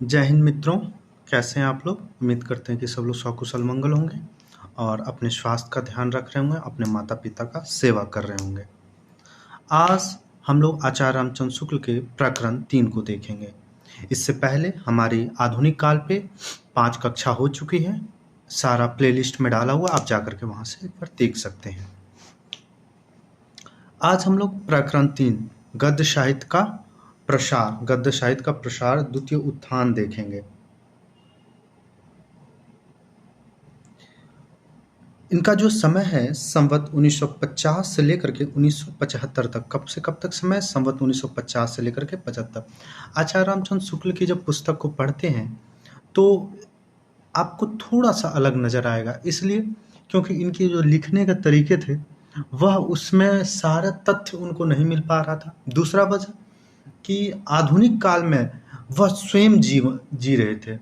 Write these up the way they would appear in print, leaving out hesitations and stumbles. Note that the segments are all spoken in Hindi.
जय हिंद मित्रों। कैसे हैं आप लोग? उम्मीद करते हैं कि सब लोग सकुशल मंगल होंगे और अपने स्वास्थ्य का ध्यान रख रहे होंगे, अपने माता पिता का सेवा कर रहे होंगे। आज हम लोग आचार्य रामचंद्र शुक्ल के प्रकरण 3 को देखेंगे। इससे पहले हमारी आधुनिक काल पे 5 कक्षा हो चुकी है। सारा प्लेलिस्ट में डाला हुआ, आप जाकर के वहां से एक बार देख सकते हैं। आज हम लोग प्रकरण 3 गद्य साहित्य का प्रसार द्वितीय उत्थान देखेंगे। इनका जो समय है संवत 1950 से लेकर के 1975 तक। कब से कब तक समय? संवत 1950 से लेकर के 75। आचार्य रामचंद्र शुक्ल की जब पुस्तक को पढ़ते हैं तो आपको थोड़ा सा अलग नजर आएगा, इसलिए क्योंकि इनके जो लिखने के तरीके थे वह उसमें सारा तथ्य उनको नहीं मिल पा रहा था। दूसरा वजह कि आधुनिक काल में वह स्वयं जी रहे थे।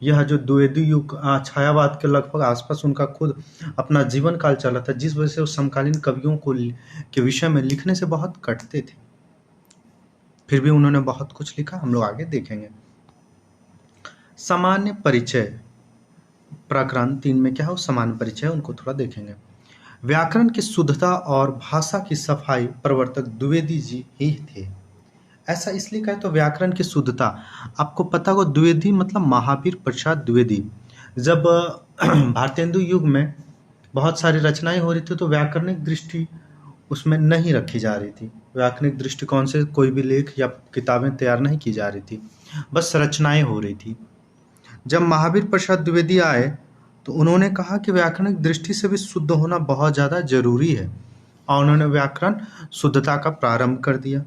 यह जो द्विवेदी युग छायावाद के लगभग आसपास उनका खुद अपना जीवन काल चला था, जिस वजह से वो समकालीन कवियों के विषय में लिखने से बहुत कटते थे। फिर भी उन्होंने बहुत कुछ लिखा, हम लोग आगे देखेंगे। सामान्य परिचय प्रकरण 3 में क्या हो? सामान्य परिचय, उनको थोड़ा देखेंगे। व्याकरण की शुद्धता और भाषा की सफाई प्रवर्तक द्विवेदी जी ही थे। ऐसा इसलिए कहे तो व्याकरण की शुद्धता, आपको पता हो द्विवेदी मतलब महावीर प्रसाद द्विवेदी। जब भारतेंदु युग में बहुत सारी रचनाएं हो रही थी तो व्याकरणिक दृष्टि उसमें नहीं रखी जा रही थी। व्याकरणिक दृष्टिकोण से कोई भी लेख या किताबें तैयार नहीं की जा रही थी, बस रचनाएं हो रही थी। जब महावीर प्रसाद द्विवेदी आए तो उन्होंने कहा कि व्याकरणिक दृष्टि से भी शुद्ध होना बहुत ज़्यादा जरूरी है, और उन्होंने व्याकरण शुद्धता का प्रारंभ कर दिया।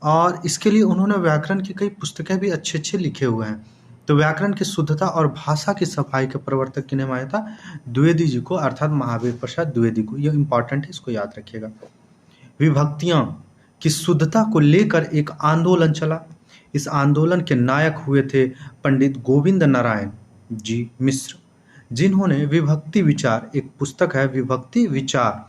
और इसके लिए उन्होंने व्याकरण की कई पुस्तकें भी अच्छे लिखे हुए हैं। तो व्याकरण की शुद्धता और भाषा की सफाई के प्रवर्तक किन्हें माना था? द्विवेदी जी को, अर्थात महावीर प्रसाद द्विवेदी को। यह इंपॉर्टेंट है, इसको याद रखिएगा। विभक्तियां की शुद्धता को लेकर एक आंदोलन चला। इस आंदोलन के नायक हुए थे पंडित गोविंद नारायण जी मिश्र, जिन्होंने विभक्ति विचार, एक पुस्तक है विभक्ति विचार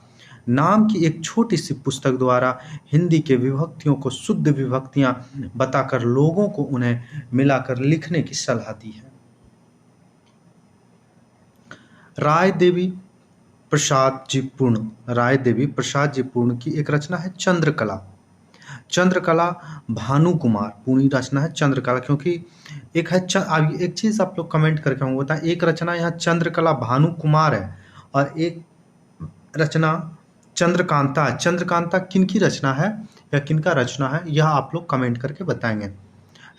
नाम की एक छोटी सी पुस्तक द्वारा हिंदी के विभक्तियों को शुद्ध विभक्तियां बताकर लोगों को उन्हें मिलाकर लिखने की सलाह दी है। राय देवी प्रसाद जी पूर्ण की एक रचना है चंद्रकला भानु कुमार पूर्णी रचना है चंद्रकला, क्योंकि एक चीज आप लोग कमेंट करके हमको बताएं, एक रचना यहाँ चंद्रकला भानु कुमार है और एक रचना चंद्रकांता किनकी रचना है या किनका रचना है, यह आप लोग कमेंट करके बताएंगे।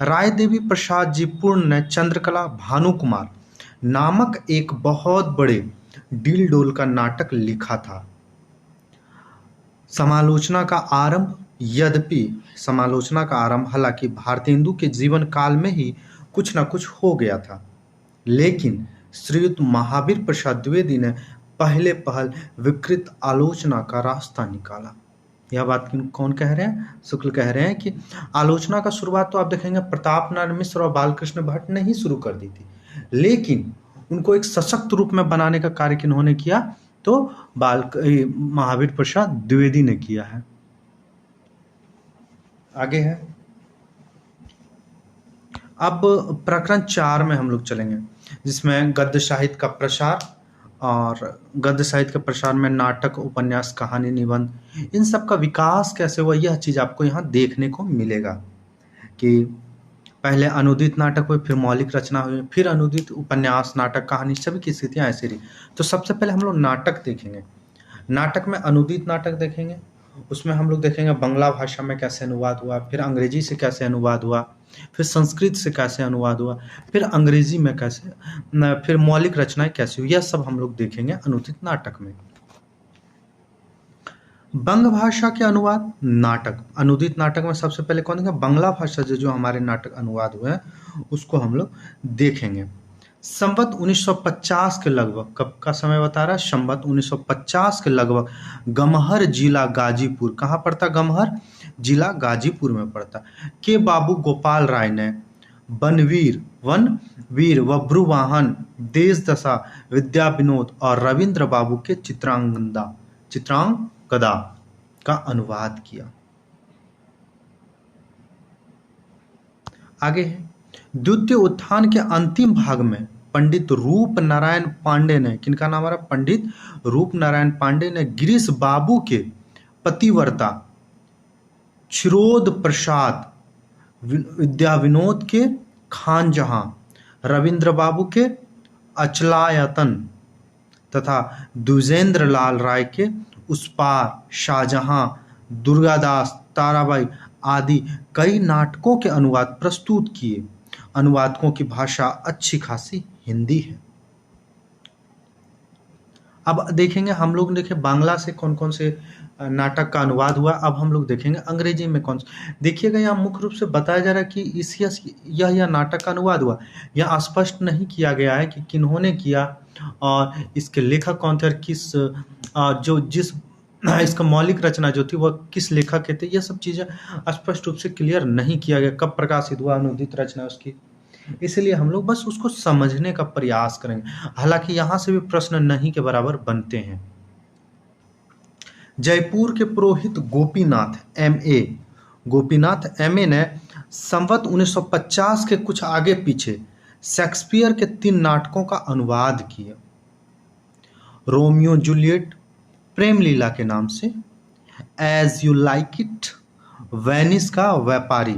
राय देवी प्रसाद जी पूर्ण ने चंद्रकला भानु कुमार नामक एक बहुत बड़े डील डोल का नाटक लिखा था। समालोचना का आरंभ हालांकि भारतेंदु के जीवन काल में ही कुछ न कुछ हो गया था, लेकिन श्रीयुत महावीर प्रसाद द्विवेदी ने पहल विकृत आलोचना का रास्ता निकाला। यह बात कौन कह रहे हैं? शुक्ल कह रहे हैं कि आलोचना का शुरुआत तो आप देखेंगे प्रताप नारायण मिश्र और बालकृष्ण भट्ट ने ही शुरू कर दी थी, लेकिन उनको एक सशक्त रूप में बनाने का कार्य किन्होंने किया? तो महावीर प्रसाद द्विवेदी ने किया है। आगे है, अब प्रकरण 4 में हम लोग चलेंगे, जिसमें गद्य साहित्य का प्रसार, और गद्य साहित्य के प्रसार में नाटक, उपन्यास, कहानी, निबंध, इन सब का विकास कैसे हुआ, यह चीज आपको यहाँ देखने को मिलेगा कि पहले अनुदित नाटक हुए, फिर मौलिक रचना हुई, फिर अनुदित उपन्यास, नाटक, कहानी, सभी की स्थितियां ऐसी रही। तो सबसे पहले हम लोग नाटक देखेंगे। नाटक में अनुदित नाटक देखेंगे, उसमें हम लोग देखेंगे बांग्ला भाषा में कैसे अनुवाद हुआ, फिर अंग्रेजी से कैसे अनुवाद हुआ, फिर संस्कृत से कैसे अनुवाद हुआ, फिर अंग्रेजी में कैसे, फिर मौलिक रचनाएं कैसे हुई, यह सब हम लोग देखेंगे अनुदित नाटक में। बंग भाषा के अनुवाद नाटक, अनुदित नाटक में सबसे पहले कौन देखेंगे? बांग्ला भाषा से जो हमारे नाटक अनुवाद हुए हैं उसको हम लोग देखेंगे। संवत 1950 के लगभग, कब का समय बता रहा है? संवत 1950 के लगभग गमहर जिला गाजीपुर, कहाँ पड़ता? गमहर जिला गाजीपुर में पड़ता, के बाबू गोपाल राय ने वनवीर व ब्रुवाहन, देश दशा, विद्या विनोद और रविंद्र बाबू के चित्रांगदा का अनुवाद किया। आगे है, द्वितीय उत्थान के अंतिम भाग में पंडित रूप नारायण पांडे ने, किनका नाम आ रहा, पंडित रूप नारायण पांडे ने गिरीश बाबू के पतिव्रता क्षीरोद प्रसाद, विद्या विनोद के खानजहां, रविंद्र बाबू के अचलायतन तथा द्विजेंद्र लाल राय के उस पार, शाहजहां, दुर्गादास, ताराबाई आदि कई नाटकों के अनुवाद प्रस्तुत किए। अनुवादकों की भाषा अच्छी खासी हिंदी है। अब देखेंगे हम लोग, देखें बांग्ला से कौन कौन से नाटक का अनुवाद हुआ। अब हम लोग देखेंगे अंग्रेजी में कौन से। देखिएगा यहाँ मुख्य रूप से बताया जा रहा है कि इस यह नाटक का अनुवाद हुआ। यह स्पष्ट नहीं किया गया है कि किन्होंने किया और इसके लेखक कौन थे और किस जिस इसका मौलिक रचना जो थी वह किस लेखक के थे। यह सब चीज़ें स्पष्ट रूप से क्लियर नहीं किया गया, कब प्रकाशित हुआ अनुदित रचना उसकी। इसलिए हम लोग बस उसको समझने का प्रयास करेंगे। हालांकि यहाँ से भी प्रश्न नहीं के बराबर बनते हैं। जयपुर के पुरोहित गोपीनाथ एमए ने संवत 1950 के कुछ आगे पीछे शेक्सपियर के 3 नाटकों का अनुवाद किया। रोमियो जूलियट प्रेम लीला के नाम से, as you like it, Venice का व्यापारी।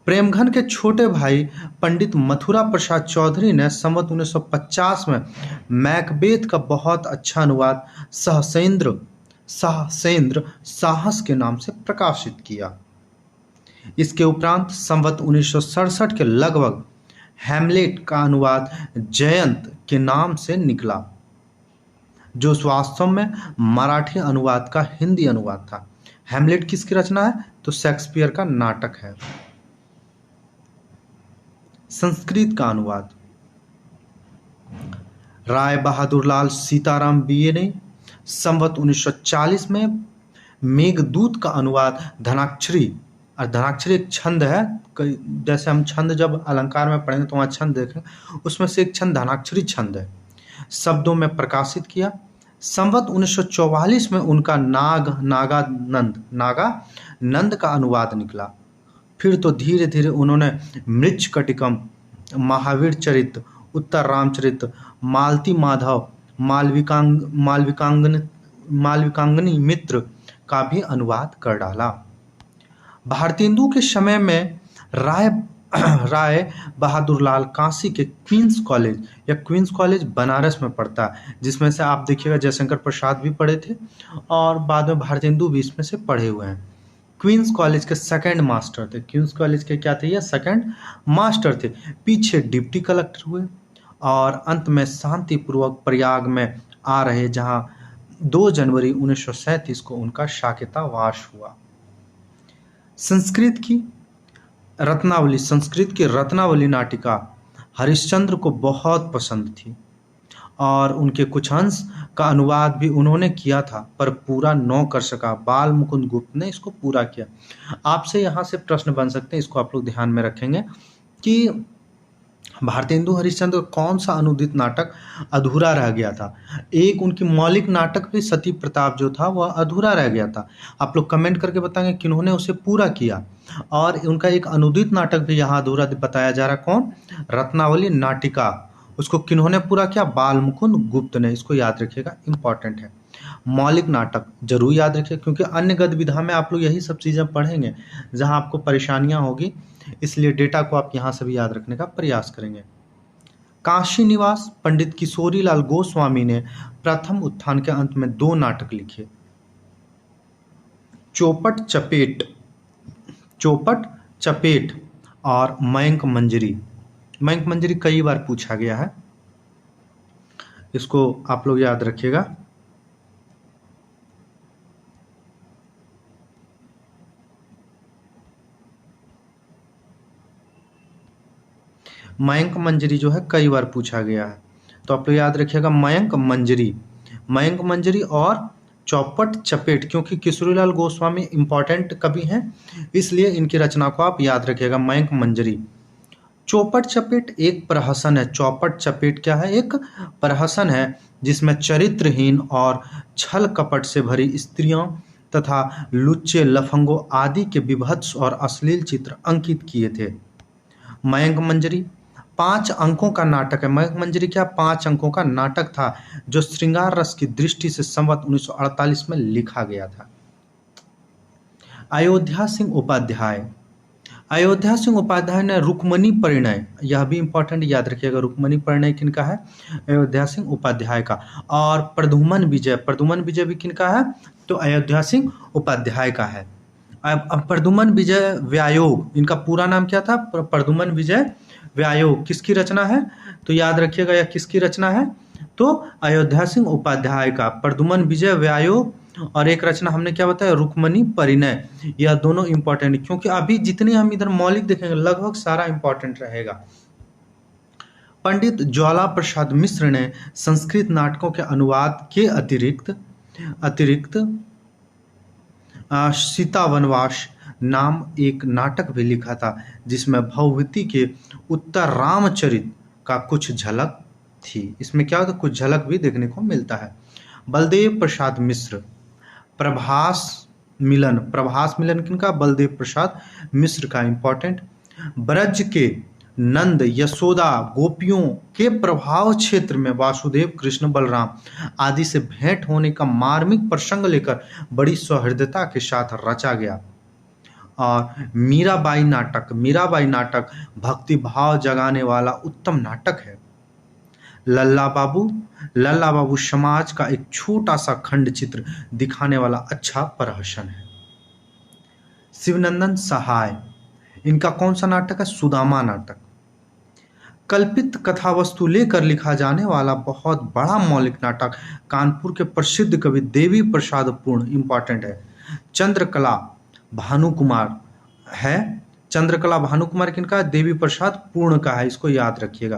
प्रेमघन के छोटे भाई पंडित मथुरा प्रसाद चौधरी ने संवत 1950 में मैकबेथ का बहुत अच्छा अनुवाद सहसेंद्र साहस के नाम से प्रकाशित किया। इसके उपरांत संवत 1967 के लगभग हैमलेट का अनुवाद जयंत के नाम से निकला, जो वास्तव में मराठी अनुवाद का हिंदी अनुवाद था। हैमलेट किसकी रचना है, तो शेक्सपियर का नाटक है। संस्कृत का अनुवाद राय बहादुर लाल सीताराम बीए ने संवत 1940 में मेघदूत का अनुवाद धनाक्षरी, और धनाक्षरी एक छंद है, जैसे हम छंद जब अलंकार में पढ़ेंगे तो वहाँ छंद देखेंगे, उसमें से एक छंद धनाक्षरी छंद है, शब्दों में प्रकाशित किया। संवत 1944 में उनका नागानंद का अनुवाद निकला। फिर तो धीरे धीरे उन्होंने मृच्छकटिकम, महावीर चरित, उत्तर रामचरित, मालती माधव, मालविकांगनी मित्र का भी अनुवाद कर डाला। भारतेंदु के समय में राय बहादुर लाल काशी के क्वींस कॉलेज बनारस में पढ़ता है, जिसमें से आप देखिएगा जयशंकर प्रसाद भी पढ़े थे और बाद में भारतेंदु भी इसमें से पढ़े हुए हैं। क्वींस कॉलेज के सेकंड मास्टर थे। क्वींस कॉलेज के क्या थे, ये सेकंड मास्टर थे। पीछे डिप्टी कलेक्टर हुए और अंत में शांतिपूर्वक प्रयाग में आ रहे, जहां 2 जनवरी 1937 को उनका शाकितावास हुआ। संस्कृत की रत्नावली नाटिका हरिश्चंद्र को बहुत पसंद थी और उनके कुछ अंश का अनुवाद भी उन्होंने किया था, पर पूरा न कर सका। बाल मुकुंद गुप्त ने इसको पूरा किया। आपसे यहाँ से प्रश्न बन सकते हैं, इसको आप लोग ध्यान में रखेंगे कि भारतेंदु हरिश्चंद्र कौन सा अनुदित नाटक अधूरा रह गया था। एक उनकी मौलिक नाटक भी सती प्रताप जो था वह अधूरा रह गया था। आप लोग कमेंट करके बताएंगे किन्होंने उसे पूरा किया। और उनका एक अनुदित नाटक भी यहाँ अधूरा बताया जा रहा, कौन, रत्नावली नाटिका, उसको किन्होंने पूरा किया, बाल मुकुंद गुप्त ने। इसको याद रखिएगा, इंपॉर्टेंट है। मौलिक नाटक जरूर याद रखिए, क्योंकि अन्य गद्य विधा में आप लोग यही सब चीज़ें पढ़ेंगे जहां आपको परेशानियां होगी, इसलिए डेटा को आप यहाँ से भी याद रखने का प्रयास करेंगे। काशी निवास पंडित किशोरी लाल गोस्वामी ने प्रथम उत्थान के अंत में 2 नाटक लिखे, चौपट चपेट और मयंक मंजरी। मयंक मंजरी कई बार पूछा गया है, इसको आप लोग याद रखिएगा। मयंक मंजरी जो है कई बार पूछा गया है, तो आप लोग याद रखिएगा मयंक मंजरी और चौपट चपेट, क्योंकि किशोरीलाल गोस्वामी इंपॉर्टेंट कवि हैं, इसलिए इनकी रचना को आप याद रखिएगा, मयंक मंजरी। चौपट चपेट एक प्रहसन है। चौपट चपेट क्या है, एक प्रहसन है जिसमें चरित्रहीन और छल कपट से भरी स्त्रियों तथा लुच्चे लफंगों आदि के विभत्स और अश्लील चित्र अंकित किए थे। मयंक मंजरी 5 अंकों का नाटक है। मयंक मंजरी क्या 5 अंकों का नाटक था जो श्रृंगार रस की दृष्टि से संवत 1948 में लिखा गया था। अयोध्या सिंह उपाध्याय, अयोध्या सिंह उपाध्याय ने रुक्मणी परिणय, यह भी इंपॉर्टेंट याद रखिएगा, रुक्मणी परिणय किनका है? अयोध्या सिंह उपाध्याय का। और प्रद्युमन विजय, प्रद्युमन विजय भी किनका है? तो अयोध्या सिंह उपाध्याय का है। अब प्रद्युमन विजय व्यायोग, इनका पूरा नाम क्या था? प्रद्युमन विजय व्यायोग किसकी रचना है? तो याद रखिएगा यह किसकी रचना है? तो अयोध्या सिंह उपाध्याय का प्रद्युमन विजय व्यायोग, और एक रचना हमने क्या बताया? रुक्मणी परिणय। यह दोनों इंपॉर्टेंट, क्योंकि अभी जितने हम इधर मौलिक देखेंगे लगभग सारा इंपॉर्टेंट रहेगा। पंडित ज्वाला प्रसाद मिश्र ने संस्कृत नाटकों के अनुवाद के अतिरिक्त सीता वनवास नाम एक नाटक भी लिखा था, जिसमें भगवती के उत्तर रामचरित का कुछ झलक थी। इसमें क्या होता है? कुछ झलक भी देखने को मिलता है। बलदेव प्रसाद मिश्र, प्रभास मिलन किनका? बलदेव प्रसाद मिश्र का। इंपॉर्टेंट, ब्रज के नंद यशोदा गोपियों के प्रभाव क्षेत्र में वासुदेव कृष्ण बलराम आदि से भेंट होने का मार्मिक प्रसंग लेकर बड़ी सौहृदता के साथ रचा गया। और मीराबाई नाटक भक्ति भाव जगाने वाला उत्तम नाटक है। लल्ला बाबू समाज का एक छोटा सा खंड चित्र दिखाने वाला अच्छा प्रहसन है। शिवनंदन सहाय, इनका कौन सा नाटक है? सुदामा नाटक। कल्पित कथा वस्तु लेकर लिखा जाने वाला बहुत बड़ा मौलिक नाटक कानपुर के प्रसिद्ध कवि देवी प्रसाद पूर्ण, इंपॉर्टेंट है। चंद्रकला भानुकुमार किनका? देवी प्रसाद पूर्ण का है, इसको याद रखिएगा।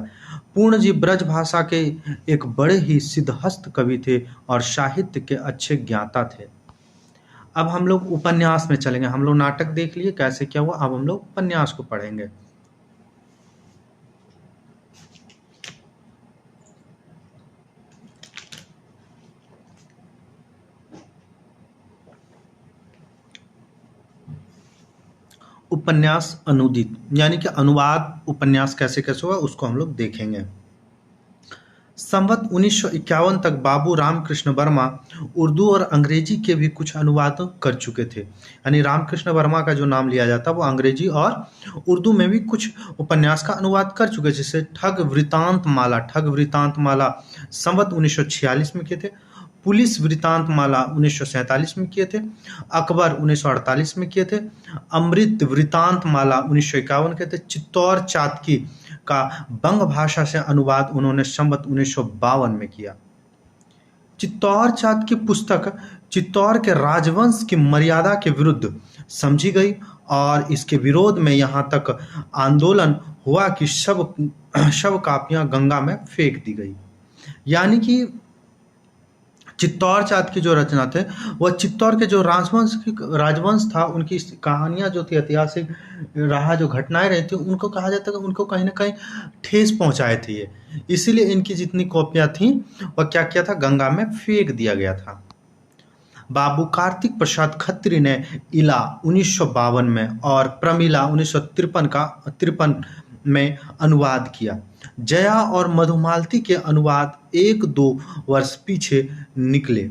पूर्ण जी ब्रज भाषा के एक बड़े ही सिद्धहस्त कवि थे और साहित्य के अच्छे ज्ञाता थे। अब हम लोग उपन्यास में चलेंगे। हम लोग नाटक देख लिए कैसे क्या हुआ, अब हम लोग उपन्यास को पढ़ेंगे। उपन्यास अनुदित, यानी कि अनुवाद उपन्यास कैसे कैसे हुआ उसको हम लोग देखेंगे। संवत 1951 तक बाबू रामकृष्ण वर्मा उर्दू और अंग्रेजी के भी कुछ अनुवाद कर चुके थे। यानी रामकृष्ण वर्मा का जो नाम लिया जाता है वो अंग्रेजी और उर्दू में भी कुछ उपन्यास का अनुवाद कर चुके, जैसे ठग वृतांत माला संवत 1946 में किए थे, पुलिस वृतांत माला 1947 में किए थे, अकबर 1948 में किए थे, अमृत वृतांत माला 1951 के थे, चित्तौर चातकी का बंग भाषा से अनुवाद उन्होंने संवत 1952 में किया। चित्तौर चातकी पुस्तक चित्तौर के राजवंश की मर्यादा के विरुद्ध समझी गई और इसके विरोध में यहाँ तक आंदोलन हुआ कि शव कापियां गंगा में फेंक दी गई। यानी कि चित्तौर चात की जो रचना थे वह चित्तौर के जो राजवंश था उनकी कहानियां जो थी, ऐतिहासिक रहा जो घटनाएं रही थी, उनको कहा जाता है कि उनको कहीं ना कहीं ठेस पहुंचाए थे ये, इसीलिए इनकी जितनी कॉपियां थी वह क्या किया था? गंगा में फेंक दिया गया था। बाबू कार्तिक प्रसाद खत्री ने इला 1952 में और प्रमिला 1953 में अनुवाद किया। जया और मधुमालती के अनुवाद 1-2 वर्ष पीछे निकले।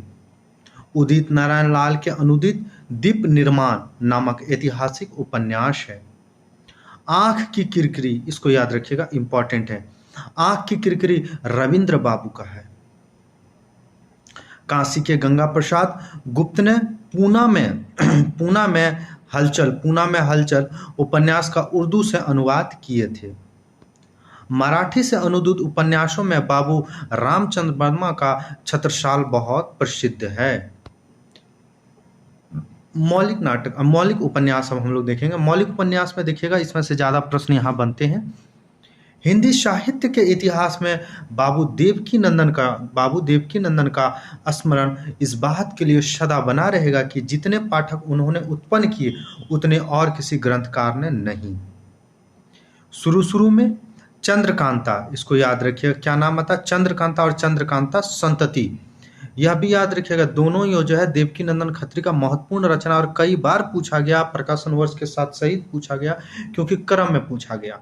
उदित नारायण लाल के अनुदित दीप निर्माण नामक ऐतिहासिक उपन्यास है। आंख की किरकिरी, इसको याद रखिएगा, इंपॉर्टेंट है। आंख की किरकिरी रविंद्र बाबू का है। काशी के गंगा प्रसाद गुप्त ने पूना में हलचल उपन्यास का उर्दू से अनुवाद किए थे। मराठी से अनुदित उपन्यासों में बाबू रामचंद्र वर्मा का छत्रसाल बहुत प्रसिद्ध है। मौलिक उपन्यास अब हम लोग देखेंगे। मौलिक उपन्यास में देखिएगा इसमें से ज़्यादा प्रश्न यहाँ बनते हैं। हिंदी साहित्य के इतिहास में बाबू देवकी नंदन का स्मरण इस बात के लिए सदा बना रहेगा कि जितने पाठक उन्होंने उत्पन्न किए उतने और किसी ग्रंथकार ने नहीं। शुरू में चंद्रकांता, इसको याद रखिएगा, क्या नाम आता? चंद्रकांता और चंद्रकांता संतति, यह भी याद रखिएगा। दोनों ही जो है देवकी नंदन खत्री का महत्वपूर्ण रचना और कई बार पूछा गया, प्रकाशन वर्ष के साथ सहित पूछा गया क्योंकि क्रम में पूछा गया।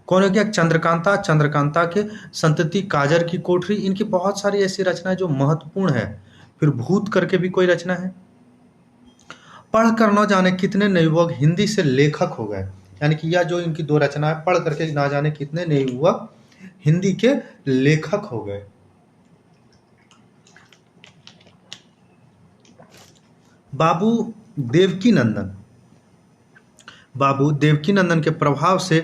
कौन हो गया? चंद्रकांता, चंद्रकांता के संतति, काजर की कोठरी, इनकी बहुत सारी ऐसी रचनाएं जो महत्वपूर्ण है। फिर भूत करके भी कोई रचना है। पढ़कर न जाने कितने नवयुवक हिंदी से लेखक हो गए, यानी कि यह जो इनकी दो रचनाएं पढ़ करके ना जाने कितने नवयुवक हिंदी के लेखक हो गए। बाबू देवकीनंदन, बाबू देवकीनंदन के प्रभाव से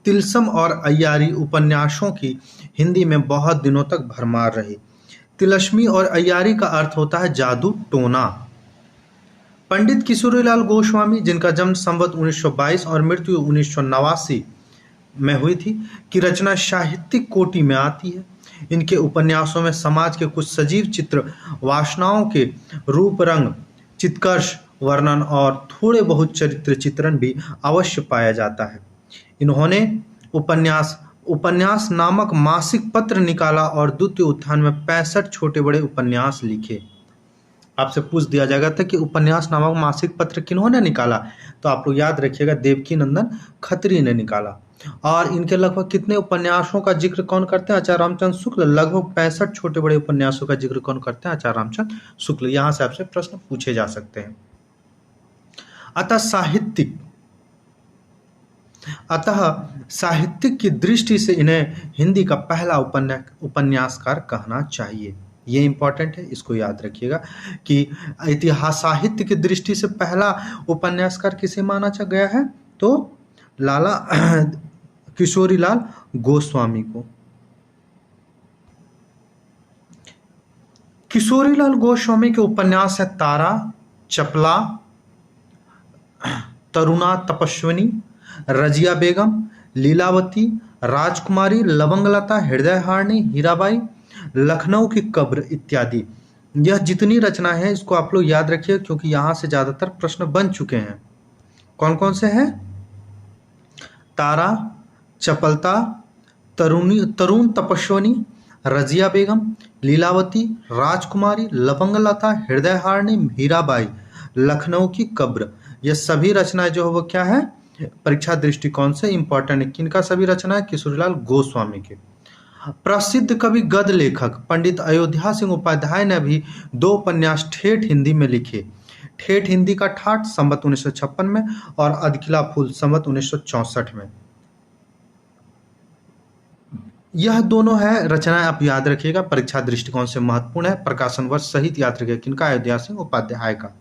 तिलस्म और अय्यारी उपन्यासों की हिंदी में बहुत दिनों तक भरमार रही। तिलस्मी और अय्यारी का अर्थ होता है जादू टोना। पंडित किशोरीलाल गोस्वामी, जिनका जन्म संवत 1922 और मृत्यु 1989 में हुई थी, की रचना साहित्यिक कोटि में आती है। इनके उपन्यासों में समाज के कुछ सजीव चित्र, वासनाओं के रूप रंग, चित्कर्ष वर्णन और थोड़े बहुत चरित्र चित्रण भी अवश्य पाया जाता है। इन्होंने उपन्यास उपन्यास नामक मासिक पत्र निकाला और द्वितीय उत्थान में 65 छोटे बड़े उपन्यास लिखे। आपसे पूछ दिया जाएगा था कि उपन्यास नामक मासिक पत्र किन्होंने निकाला, तो आप लोग याद रखिएगा देवकीनंदन खत्री ने निकाला। और इनके लगभग कितने उपन्यासों का जिक्र कौन करते हैं? आचार्य रामचंद्र शुक्ल। लगभग 65 छोटे बड़े उपन्यासों का जिक्र कौन करते हैं? आचार्य रामचंद्र शुक्ल। यहाँ से आपसे प्रश्न पूछे जा सकते हैं। अतः साहित्यिक की दृष्टि से इन्हें हिंदी का पहला उपन्यासकार कहना चाहिए। ये इंपॉर्टेंट है, इसको याद रखिएगा कि इतिहास साहित्य की दृष्टि से पहला उपन्यासकार किसे माना गया है? तो लाला किशोरीलाल गोस्वामी को। किशोरीलाल गोस्वामी के उपन्यास है तारा, चपला, तरुणा तपस्विनी, रजिया बेगम, लीलावती, राजकुमारी, लवंगलता, हृदयहारिणी, हीराबाई, लखनऊ की कब्र इत्यादि। यह जितनी रचना है इसको आप लोग याद रखिए, क्योंकि यहाँ से ज़्यादातर प्रश्न बन चुके हैं। कौन कौन से हैं? तारा, चपलता, तरुण तपस्विनी, रजिया बेगम, लीलावती, राजकुमारी, लवंगलता, हृदयहारिणी, हीराबाई, लखनऊ की कब्र। ये सभी रचनाएं जो है वो क्या है? परीक्षा दृष्टिकोण से इंपॉर्टेंट है। किनका सभी रचनाएं? किशोरीलाल गोस्वामी के। प्रसिद्ध कवि गद्य लेखक पंडित अयोध्या सिंह उपाध्याय ने भी 2 उपन्यास ठेठ हिंदी में लिखे। ठेठ हिंदी का ठाठ संवत 1956 में और अधकिला फूल संवत 1964 में। यह दोनों है रचनाएं, आप याद रखिएगा, परीक्षा दृष्टिकोण से महत्वपूर्ण है। प्रकाशन वर्ष सहित याद रखिएगा किनका? अयोध्या सिंह उपाध्याय का।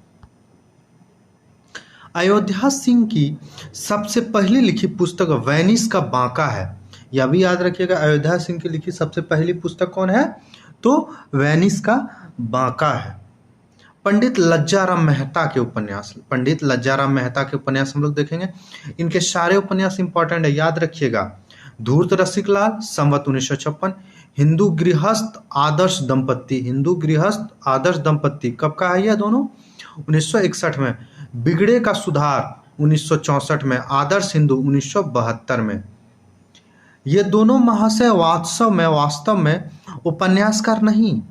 अयोध्या सिंह की सबसे पहली लिखी पुस्तक वेनिस का बांका है। यह भी याद रखिएगा, अयोध्या सिंह की लिखी सबसे पहली पुस्तक कौन है? तो वेनिस का बांका है। पंडित लज्जाराम मेहता के उपन्यास, पंडित लज्जाराम मेहता के उपन्यास हम लोग देखेंगे। इनके सारे उपन्यास इंपॉर्टेंट है, याद रखिएगा। धूर्त रसिकलाल संवत 1956, हिंदू गृहस्थ आदर्श दंपत्ति, हिंदू गृहस्थ आदर्श दंपत्ति कब का है? यह दोनों 1961 में। बिगड़े का सुधार 1964 में, आदर्श हिंदू 1972 में। ये दोनों महाशय वास्तव में उपन्यासकार नहीं,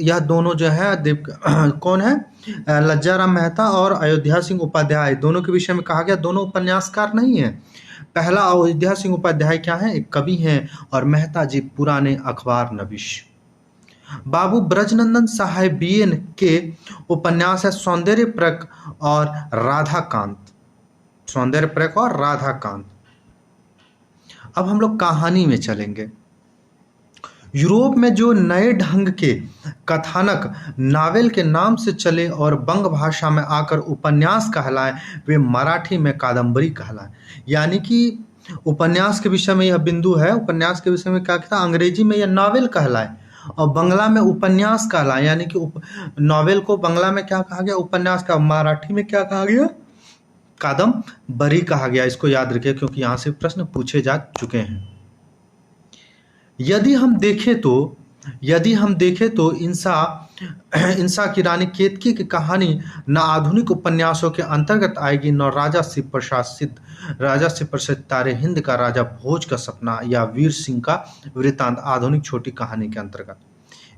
यह दोनों जो है कौन है? लज्जाराम मेहता और अयोध्या सिंह उपाध्याय, दोनों के विषय में कहा गया दोनों उपन्यासकार नहीं है। पहला अयोध्या सिंह उपाध्याय क्या है? एक कवि हैं, और मेहता जी पुराने अखबार नविश। बाबू ब्रजनंदन साहेबियन के उपन्यास है सौंदर्य प्रक और राधाकांत, सौंदर्य प्रक और राधाकांत। अब हम लोग कहानी में चलेंगे। यूरोप में जो नए ढंग के कथानक नावेल के नाम से चले और बंग भाषा में आकर उपन्यास कहलाए, वे मराठी में कादंबरी कहलाए। यानी कि उपन्यास के विषय में यह बिंदु है, उपन्यास के विषय में क्या कहता है? अंग्रेजी में यह नावेल कहलाए और बंगला में उपन्यास कहलाए। यानी कि नावेल को बंगला में क्या कहा गया? उपन्यास का। मराठी में क्या कहा गया? कादंबरी कहा गया। इसको याद रखिए, क्योंकि यहाँ से प्रश्न पूछे जा चुके हैं। यदि हम देखें तो इंसा की रानी केतकी की कहानी न आधुनिक उपन्यासों के अंतर्गत आएगी, न राजा शिव प्रसिद्ध तारे हिंद का राजा भोज का सपना या वीर सिंह का वृत्तांत आधुनिक छोटी कहानी के अंतर्गत।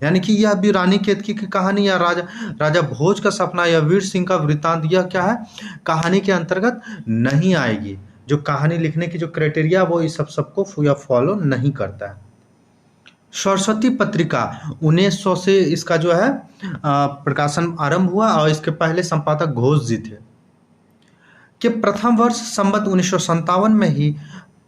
यानी कि यह भी रानी केतकी की कहानी या राजा भोज का सपना या वीर सिंह का वृत्तांत, यह क्या है? कहानी के अंतर्गत नहीं आएगी। जो कहानी लिखने की जो क्राइटेरिया वो इस सबको या फॉलो नहीं करता है। सरस्वती पत्रिका 1900 से इसका जो है प्रकाशन आरंभ हुआ और इसके पहले संपादक घोष जी थे। कि प्रथम वर्ष संवत 1957 में ही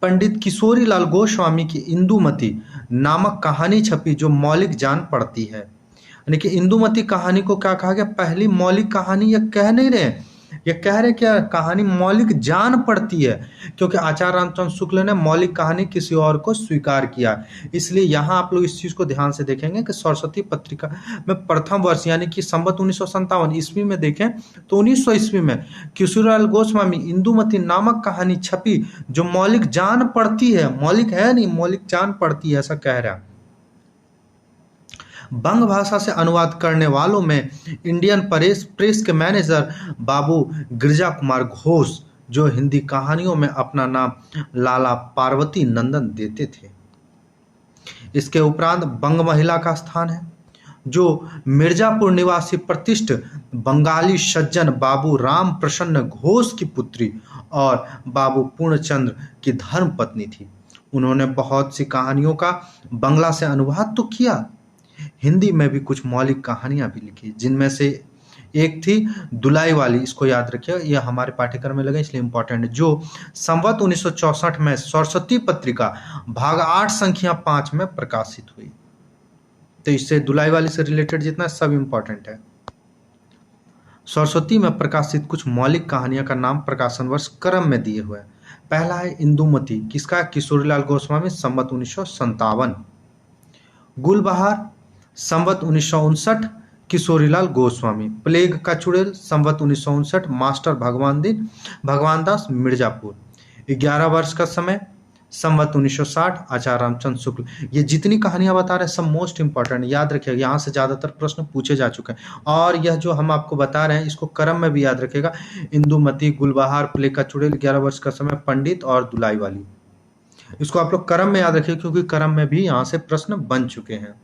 पंडित किशोरीलाल गोस्वामी की इंदुमती नामक कहानी छपी जो मौलिक जान पड़ती है। यानी कि इंदुमती कहानी को क्या कहा गया, पहली मौलिक कहानी। ये कह नहीं रहे, ये कह रहे क्या, कहानी मौलिक जान पड़ती है, क्योंकि आचार्य रामचंद्र शुक्ल ने मौलिक कहानी किसी और को स्वीकार किया। इसलिए यहाँ आप लोग इस चीज को ध्यान से देखेंगे कि सरस्वती पत्रिका में प्रथम वर्ष यानी कि संवत 1957 ईस्वी में देखें तो 1900 ईस्वी में किशोरीलाल गोस्वामी इंदुमती नामक कहानी छपी जो मौलिक जान पड़ती है, मौलिक है नहीं, मौलिक जान पड़ती है, ऐसा कह रहा है। बंग भाषा से अनुवाद करने वालों में इंडियन प्रेस के मैनेजर बाबू गिरजा कुमार घोष, जो हिंदी कहानियों में अपना नाम लाला पार्वती नंदन देते थे। इसके उपरांत बंग महिला का स्थान है, जो मिर्जापुर निवासी प्रतिष्ठित बंगाली सज्जन बाबू राम प्रसन्न घोष की पुत्री और बाबू पूर्णचंद्र की धर्म पत्नी थी। उन्होंने बहुत सी कहानियों का बंगला से अनुवाद तो किया, हिंदी में भी कुछ मौलिक कहानियां भी लिखी, जिनमें से एक थी दुलाई वाली। इसको याद रखिए, यह हमारे पाठ्यक्रम में लगे इसलिए इंपॉर्टेंट है, जो संवत 1964 में सरस्वती पत्रिका भाग 8 संख्या 5 में प्रकाशित हुई। तो इससे दुलाई वाली से रिलेटेड जितना सब इंपॉर्टेंट है। सरस्वती में प्रकाशित कुछ मौलिक कहानियों का नाम प्रकाशन वर्ष क्रम में दिए हुए। पहला है इंदुमती, किसका, किशोरीलाल गोस्वामी, संवत 1957। गुलबहार संवत 1959, किशोरीलाल गोस्वामी। प्लेग का चुड़ैल संवत 1959, मास्टर भगवान दास मिर्जापुर। 11 वर्ष का समय संवत 1960, आचार्य रामचंद्र शुक्ल। ये जितनी कहानियां बता रहे हैं सब मोस्ट इंपॉर्टेंट, याद रखिएगा, यहाँ से ज़्यादातर प्रश्न पूछे जा चुके हैं। और यह जो हम आपको बता रहे हैं इसको क्रम में भी याद रखिएगा, इंदुमती, गुलबहार, प्लेग का चुड़ैल, 11 वर्ष का समय, पंडित और दुलाई वाली। इसको आप लोग क्रम में याद रखिए, क्योंकि क्रम में भी यहाँ से प्रश्न बन चुके हैं।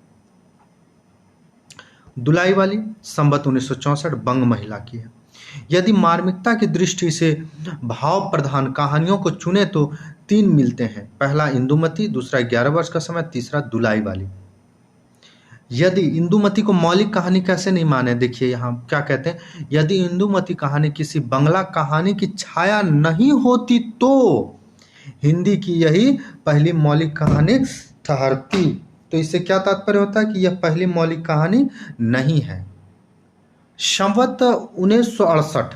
दुलाई वाली संवत 1964 बंग महिला की है। यदि मार्मिकता की दृष्टि से भाव प्रधान कहानियों को चुने तो 3 मिलते हैं। पहला इंदुमती, दूसरा 11 वर्ष का समय, तीसरा दुलाई वाली। यदि इंदुमती को मौलिक कहानी कैसे नहीं माने, देखिए यहाँ क्या कहते हैं, यदि इंदुमती कहानी किसी बंगला कहानी की छाया नहीं होती तो हिंदी की यही पहली मौलिक कहानी ठहरती। तो इससे क्या तात्पर्य होता है कि यह पहली मौलिक कहानी नहीं है। संवत 1968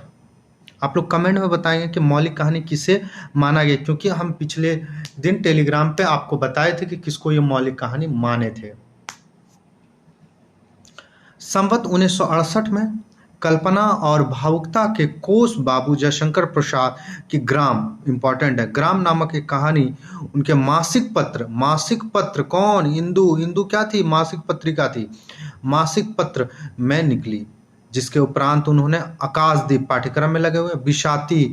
आप लोग कमेंट में बताएंगे कि मौलिक कहानी किसे माना गया, क्योंकि हम पिछले दिन टेलीग्राम पे आपको बताए थे कि किसको ये मौलिक कहानी माने थे। संवत 1968 में कल्पना और भावुकता के कोश बाबू जयशंकर प्रसाद की ग्राम, इंपॉर्टेंट है, ग्राम नामक एक कहानी उनके मासिक पत्र कौन, इंदू क्या थी, मासिक पत्रिका थी, मासिक पत्र में निकली, जिसके उपरांत उन्होंने आकाशदीप पाठ्यक्रम में लगे हुए, विषाती,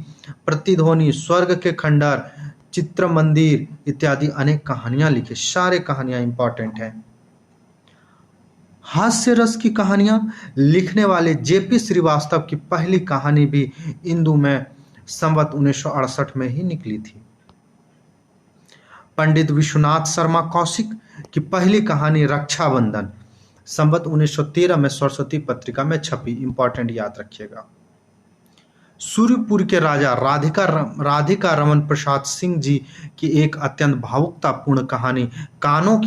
प्रतिध्वनि, स्वर्ग के खंडर, चित्र मंदिर इत्यादि अनेक कहानियां लिखी। सारे कहानियां इंपॉर्टेंट है। हास्य रस की कहानियां लिखने वाले जेपी श्रीवास्तव की पहली कहानी भी इंदू में संवत 1968 में ही निकली थी। पंडित विश्वनाथ शर्मा कौशिक की पहली कहानी रक्षाबंधन संवत 1913 में सरस्वती पत्रिका में छपी, इंपॉर्टेंट याद रखिएगा। सूर्यपुर के राजा राधिका रमन प्रसाद सिंह जी की एक अत्यंत भावुकतापूर्ण कहानी कानों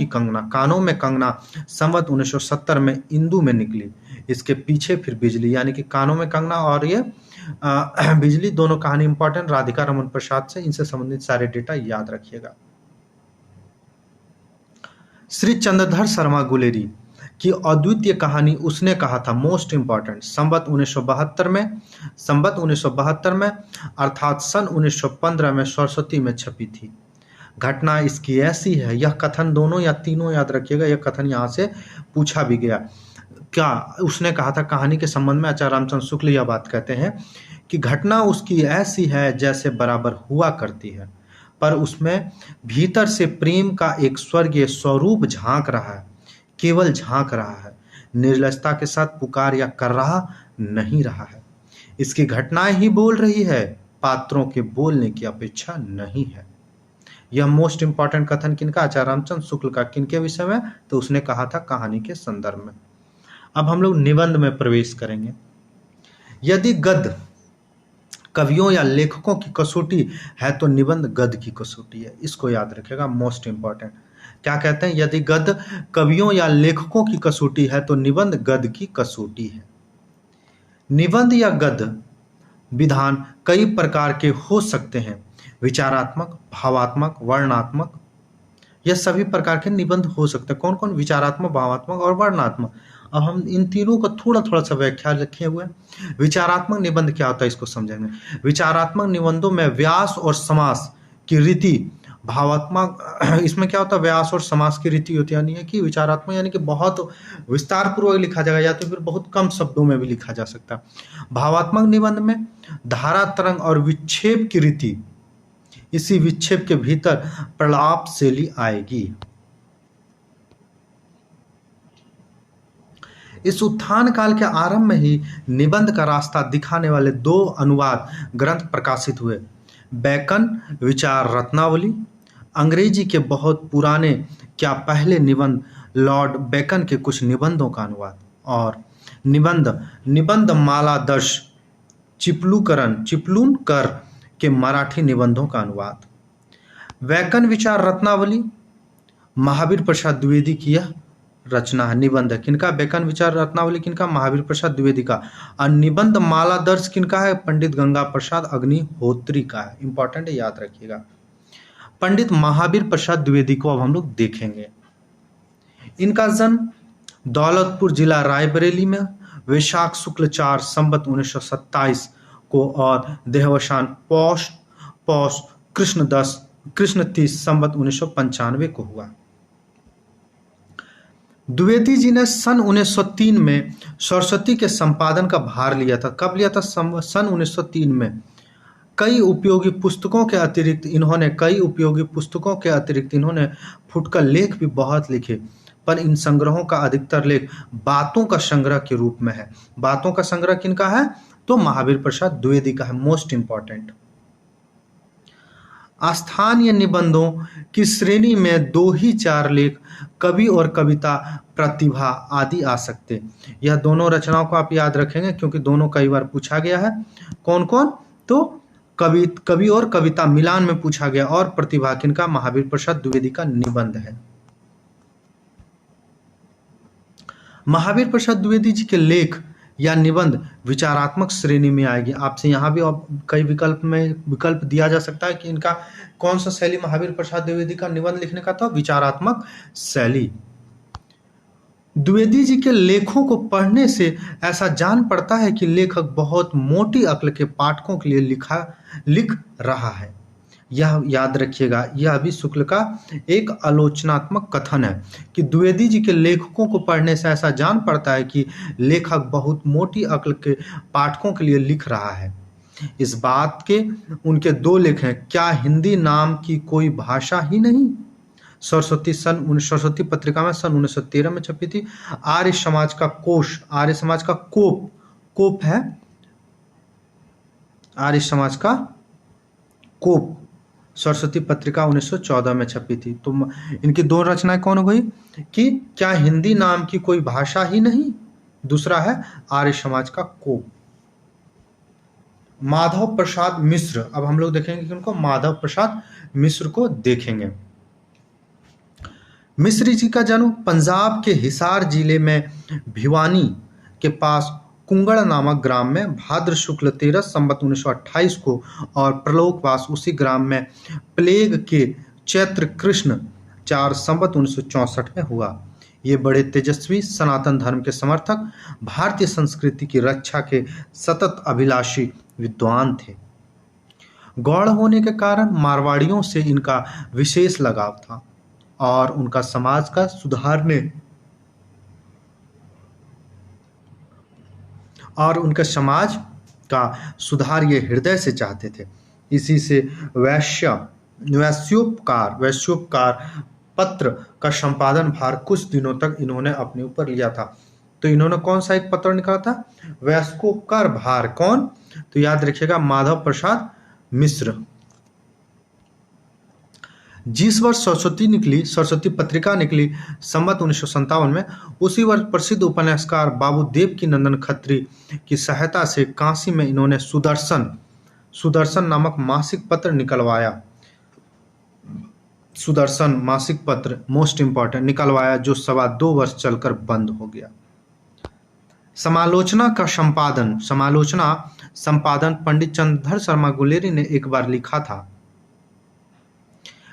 में कंगना संवत 1970 में इंदू में निकली। इसके पीछे फिर बिजली, यानी कि कानों में कंगना और ये बिजली, दोनों कहानी इंपॉर्टेंट, राधिका रमन प्रसाद से, इनसे संबंधित सारे डेटा याद रखिएगा। श्री चंद्रधर शर्मा गुलेरी की अद्वितीय कहानी उसने कहा था, मोस्ट इंपॉर्टेंट, संवत 1972 में अर्थात सन 1915 में सरस्वती में छपी थी। घटना इसकी ऐसी है, यह कथन दोनों या तीनों याद रखिएगा, यह कथन यहाँ से पूछा भी गया। क्या उसने कहा था कहानी के संबंध में आचार्य रामचंद्र शुक्ल यह बात कहते हैं कि घटना उसकी ऐसी है जैसे बराबर हुआ करती है, पर उसमें भीतर से प्रेम का एक स्वर्गीय स्वरूप झांक रहा है, केवल झांक रहा है, निर्लजता के साथ पुकार या कर रहा नहीं रहा है। इसकी घटनाएं ही बोल रही है, पात्रों के बोलने की अपेक्षा नहीं है। यह मोस्ट इंपॉर्टेंट कथन किनका, आचार्य रामचंद्र शुक्ल का। किनके विषय में, तो उसने कहा था कहानी के संदर्भ में। अब हम लोग निबंध में प्रवेश करेंगे। यदि गद्य कवियों या लेखकों की कसौटी है तो निबंध गद्य की कसौटी है। इसको याद रखिएगा, मोस्ट इंपॉर्टेंट। क्या कहते हैं, यदि गद्य कवियों या लेखकों की कसौटी है तो निबंध गद्य की कसौटी है। निबंध या गद्य विधान कई प्रकार के हो सकते हैं, विचारात्मक, भावात्मक, वर्णनात्मक। यह सभी प्रकार के निबंध हो सकते हैं। कौन कौन, विचारात्मक, भावात्मक और वर्णनात्मक। अब हम इन तीनों का थोड़ा थोड़ा सा व्याख्या रखे हुए हैं। विचारात्मक निबंध क्या होता है, इसको समझेंगे। विचारात्मक निबंधों में व्यास और समास की रीति, भावात्मक इसमें क्या होता है, व्यास और समास की रीति होती है, यानी है कि विचारात्मक यानी कि बहुत विस्तार पूर्वक लिखा जाएगा या तो फिर बहुत कम शब्दों में भी लिखा जा सकता है। भावात्मक निबंध में धारा, तरंग और विक्षेप की रीति, इसी विक्षेप के भीतर प्रलाप शैली आएगी। इस उत्थान काल के आरंभ में ही निबंध का रास्ता दिखाने वाले 2 अनुवाद ग्रंथ प्रकाशित हुए। बैकन विचार रत्नावली, अंग्रेजी के बहुत पुराने क्या पहले निबंध, लॉर्ड बैकन के कुछ निबंधों का अनुवाद, और निबंध मालादर्श चिपलूणकर के मराठी निबंधों का अनुवाद। बैकन विचार रत्नावली महावीर प्रसाद द्विवेदी की यह रचना है, निबंध है। किनका, बैकन विचार रत्नावली किनका, महावीर प्रसाद द्विवेदी का। और निबंध मालादर्श किनका है, पंडित गंगा प्रसाद अग्निहोत्री का है। इंपॉर्टेंट है, याद रखिएगा। पंडित महावीर प्रसाद द्विवेदी को अब हम लोग देखेंगे। इनका जन्म दौलतपुर जिला रायबरेली में वैशाख शुक्ल 4 संवत 1927 को और देहावसान पौष कृष्ण 30 संवत 1995 को हुआ। द्विवेदी जी ने सन 1903 में सरस्वती के संपादन का भार लिया था। कब लिया था, सन 1903 में। कई उपयोगी पुस्तकों के अतिरिक्त इन्होंने फुटकर लेख भी बहुत लिखे, पर इन संग्रहों का अधिकतर लेख बातों का संग्रह के रूप में है। बातों का संग्रह किनका है, तो महावीर प्रसाद द्विवेदी का है। Most important. स्थानीय निबंधों की श्रेणी में 2 ही 4 लेख, कवि और कविता, प्रतिभा आदि आ सकते। यह दोनों रचनाओं को आप याद रखेंगे क्योंकि दोनों कई बार पूछा गया है। कौन कौन, तो कवि और कविता मिलान में पूछा गया, और प्रतिभा किनका, महावीर प्रसाद द्विवेदी का निबंध है। महावीर प्रसाद द्विवेदी जी के लेख या निबंध विचारात्मक श्रेणी में आएगी। आपसे यहाँ भी कई विकल्प दिया जा सकता है कि इनका कौन सा शैली महावीर प्रसाद द्विवेदी का निबंध लिखने का था, विचारात्मक शैली। द्विवेदी जी के लेखों को पढ़ने से ऐसा जान पड़ता है कि लेखक बहुत मोटी अक्ल के पाठकों के लिए लिख रहा है। यह याद रखिएगा, यह भी शुक्ल का एक आलोचनात्मक कथन है कि द्विवेदी जी के लेखकों को पढ़ने से ऐसा जान पड़ता है कि लेखक बहुत मोटी अक्ल के पाठकों के लिए लिख रहा है। इस बात के उनके 2 लेख हैं, क्या हिंदी नाम की कोई भाषा ही नहीं, सरस्वती पत्रिका में सन 1913 में छपी थी। आर्य समाज का कोश, आर्य समाज का कोप है, आर्य समाज का कोप, सरस्वती पत्रिका 1914 में छपी थी। तो इनकी 2 रचनाएं कौन हो गई कि क्या हिंदी नाम की कोई भाषा ही नहीं, दूसरा है आर्य समाज का कोप। माधव प्रसाद मिश्र, अब हम लोग देखेंगे कि उनको माधव प्रसाद मिश्र को देखेंगे। मिश्र जी का जन्म पंजाब के हिसार जिले में भिवानी के पास कुंगड़ नामक ग्राम में भाद्र शुक्ल 13 संवत 1928 को, और प्रलोकवास उसी ग्राम में प्लेग के चैत्र कृष्ण 4 संवत 1964 में हुआ। ये बड़े तेजस्वी, सनातन धर्म के समर्थक, भारतीय संस्कृति की रक्षा के सतत अभिलाषी विद्वान थे। गौड़ होने के कारण मारवाड़ियों से इनका विशेष लगाव था और उनका समाज का सुधार ये हृदय से चाहते थे। इसी से वैश्योपकार पत्र का संपादन भार कुछ दिनों तक इन्होंने अपने ऊपर लिया था। तो इन्होंने कौन सा एक पत्र निकाला था, वैश्योपकार भार, कौन, तो याद रखिएगा माधव प्रसाद मिस्र। जिस वर्ष सरस्वती पत्रिका निकली संवत 1957 में, उसी वर्ष प्रसिद्ध उपन्यासकार बाबू देवकी नंदन खत्री की सहायता से काशी में इन्होंने सुदर्शन नामक मासिक पत्र निकलवाया। सुदर्शन मासिक पत्र मोस्ट इंपॉर्टेंट निकलवाया, जो 2.25 वर्ष चलकर बंद हो गया। समालोचना संपादन पंडित चंद्रधर शर्मा गुलेरी ने एक बार लिखा था,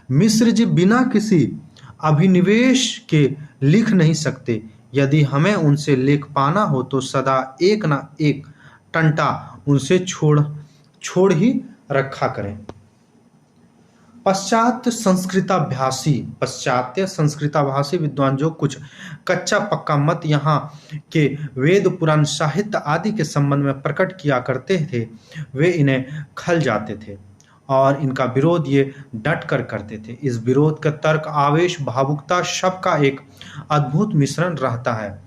मिश्र जी बिना किसी अभिनिवेश के लिख नहीं सकते। यदि हमें उनसे लेख पाना हो तो सदा एक न एक टंटा उनसे छोड़ ही रखा करें। पाश्चात्य संस्कृताभाषी विद्वान जो कुछ कच्चा पक्का मत यहाँ के वेद पुराण साहित्य आदि के संबंध में प्रकट किया करते थे, वे इन्हें खल जाते थे और इनका विरोध ये डट कर करते थे। इस विरोध का तर्क, आवेश, भावुकता सब का एक अद्भुत मिश्रण रहता है।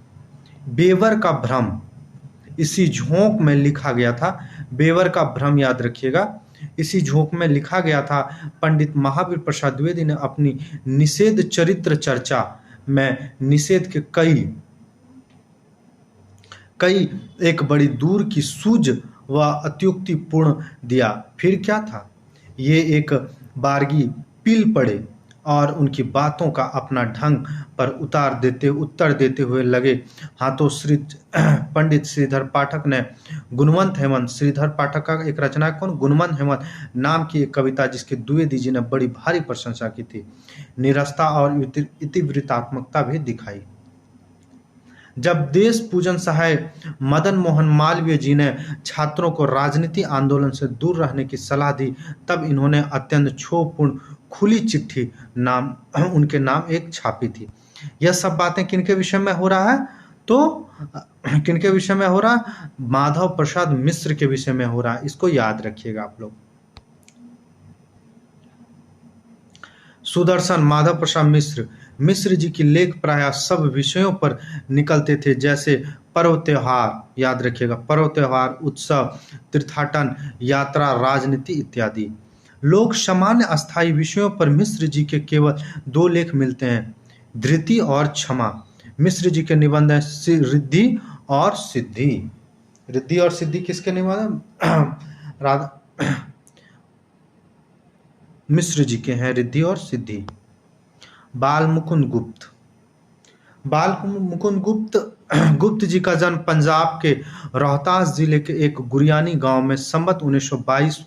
बेवर का भ्रम इसी झोंक में लिखा गया था। बेवर का भ्रम याद रखिएगा, इसी झोंक में लिखा गया था। पंडित महावीर प्रसाद द्विवेदी ने अपनी निषेध चरित्र चर्चा में निषेध के कई एक बड़ी दूर की सूझ व अत्युक्तिपूर्ण दिया। फिर क्या था, ये एक बारगी पील पड़े और उनकी बातों का अपना ढंग पर उत्तर देते हुए लगे हाथों। पंडित श्रीधर पाठक ने गुणवंत हेमंत, श्रीधर पाठक का एक रचना कौन, गुणवंत हेमंत नाम की एक कविता जिसकी द्विवेदी जी ने बड़ी भारी प्रशंसा की थी, निरस्ता और इतिवृत्तात्मकता भी दिखाई। जब देश पूजन सहाय मदन मोहन मालवीय जी ने छात्रों को राजनीति आंदोलन से दूर रहने की सलाह दी, तब इन्होंने अत्यंत क्षोभपूर्ण खुली चिट्ठी उनके नाम एक छापी थी। यह सब बातें किनके विषय में हो रहा है, तो किनके विषय में हो रहा है, माधव प्रसाद मिश्र के विषय में हो रहा है। इसको याद रखिएगा आप लोग। सुदर्शन माधव प्रसाद मिश्र जी की लेख प्रायः सब विषयों पर निकलते थे, जैसे पर्व त्योहार, याद रखिएगा, पर्व त्योहार, उत्सव, तीर्थाटन, यात्रा, राजनीति इत्यादि। लोक सामान्य अस्थायी विषयों पर मिश्र जी के केवल 2 लेख मिलते हैं, धृति और क्षमा। मिश्र जी के निबंध हैं रिद्धि और सिद्धि। रिद्धि और सिद्धि किसके निबंध हैं? मिश्र जी के हैं रिद्धि और सिद्धि। बाल मुकुंद गुप्त जी का जन्म पंजाब के रोहतास जिले के एक गुरियानी गांव में संवत 1922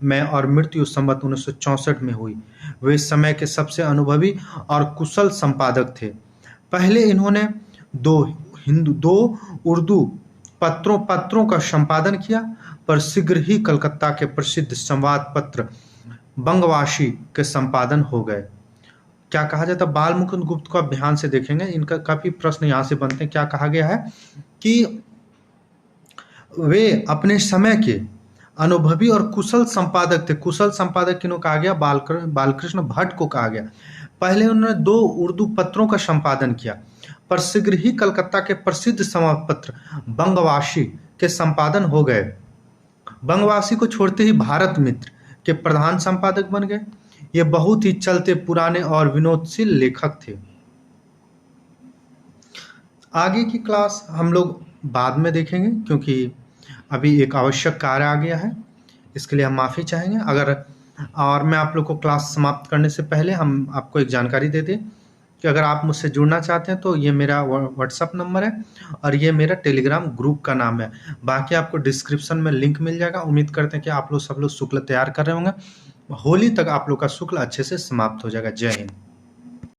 में और मृत्यु संवत 1964 में हुई। वे समय के सबसे अनुभवी और कुशल संपादक थे। पहले इन्होंने 2 उर्दू पत्रों का संपादन किया, पर शीघ्र ही कलकत्ता के प्रसिद्ध संवाद पत्र बंगवासी के संपादन हो गए। क्या कहा जाता है, बाल मुकुंद गुप्त को आप ध्यान से देखेंगे, इनका काफी प्रश्न यहाँ से बनते हैं। क्या कहा गया है कि वे अपने समय के अनुभवी और कुशल संपादक थे। कुशल संपादक किन्हों कहा गया, बालकृष्ण भट्ट को कहा गया। पहले उन्होंने 2 उर्दू पत्रों का संपादन किया, पर शीघ्र ही कलकत्ता के प्रसिद्ध समाचार पत्र बंगवासी के संपादन हो गए। बंगवासी को छोड़ते ही भारत मित्र के प्रधान संपादक बन गए। ये बहुत ही चलते पुराने और विनोदशील लेखक थे। आगे की क्लास हम लोग बाद में देखेंगे, क्योंकि अभी एक आवश्यक कार्य आ गया है, इसके लिए हम माफ़ी चाहेंगे। और मैं आप लोग को क्लास समाप्त करने से पहले हम आपको एक जानकारी दे दें कि अगर आप मुझसे जुड़ना चाहते हैं तो ये मेरा व्हाट्सअप नंबर है और ये मेरा टेलीग्राम ग्रुप का नाम है। बाकी आपको डिस्क्रिप्शन में लिंक मिल जाएगा। उम्मीद करते हैं कि आप लोग सब लोग शुक्ल तैयार कर रहे होंगे। होली तक आप लोग का शुक्ल अच्छे से समाप्त हो जाएगा। जय हिंद।